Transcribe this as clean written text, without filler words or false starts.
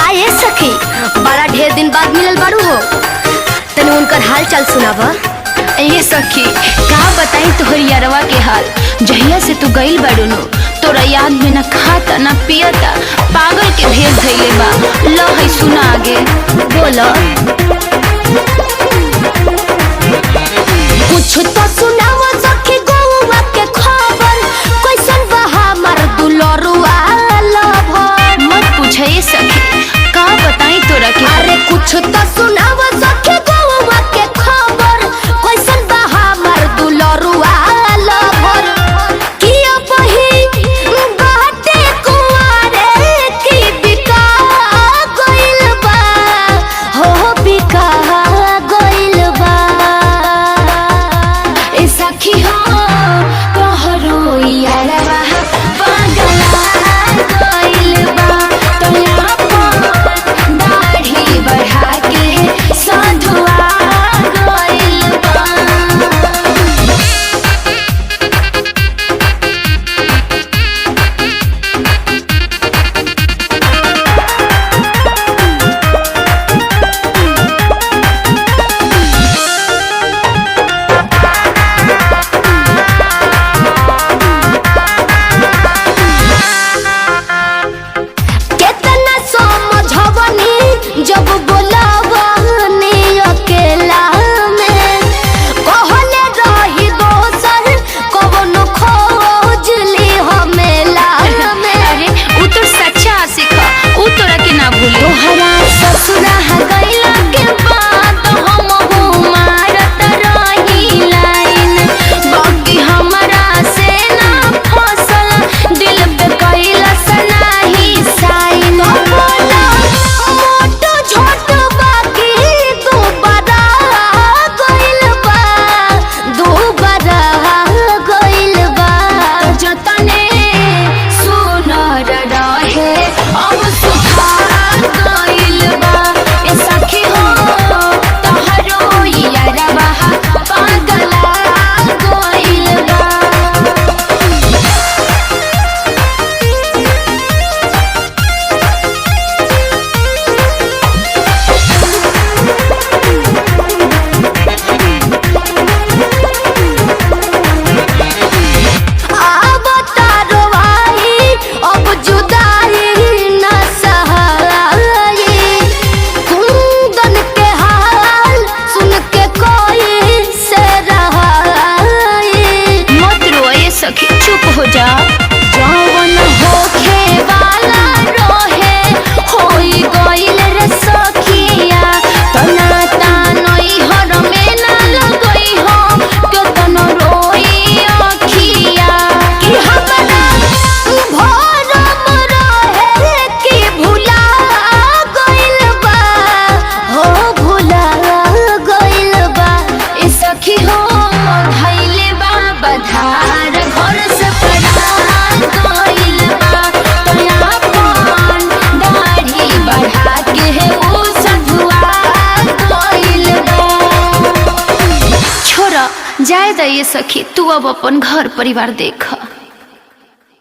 काहे सखी बड़ा ढेर दिन बाद मिलल बारू हो, तने उनकर हाल चाल सुनावा। ये सखी का बताई तोहर यारवा के हाल। जहिया से तू गइल बाड़ू नो, तोरा याद में न खाता न पियता, पागल के भेज धइले बा। ल है सुना आगे बोलो कुछ तो सुनावा सखी गौवा के खबर, कैसन बा हमर दुलरुआ लभर। मत पूछे सखी का बताई तोरा के। अरे कुछ तो सुनावा सखी गौवा के खबर, कैसन बा हमर दुलरुआ लभर। किया बही बाटे कुंवारे की बिका गइल बा, हो बिका गइल बा। ए सखी हो तोहरो यारवा पागला गइल बा, तोया पर दाढ़ी बढ़ा के साधुआ गइल बा। केतना समझवनी जब बोलावनी अकेला में, कहले रही दोसर कवनो खोज ली हमेला में। अरे उ तो सच्चा आशिक ह, उ तोरा के ना भूली। तोहरा ससुरा गइला के बाद हम मारत रही लाइन, बाकी हमरा से ना फसल, दिल पे कैलस नाही साइन। बोला मोटो छोट बाकी दोबारा गइल बा, दोबारा गइल बा। जतने सुनर रहे अब सुधार गइल बा। ए सखी हो तोहरो यारवा पागला गइल बा। अब तारो आई अब जुदाई न सहाई, कुंदन के हाल सुन के कोई से रहाई। मत रो ये सखी, चुप हो जा। जवन होखे वाला रहे होई गइल रे सखिया, तना तानई हर में ना लगई हो, केतन रोई अखिया। कि हमरा भरम रहे कि भुला गइल बा, हो भुला गइल बा। ए सखी हो धइले बा बधार, घर से परा गइल बा। तोया अपन दाढ़ी बढ़ा के उ सधुआ गइल बा। छोरा जाए दा ये सखी, तू अब अपन घर परिवार देख।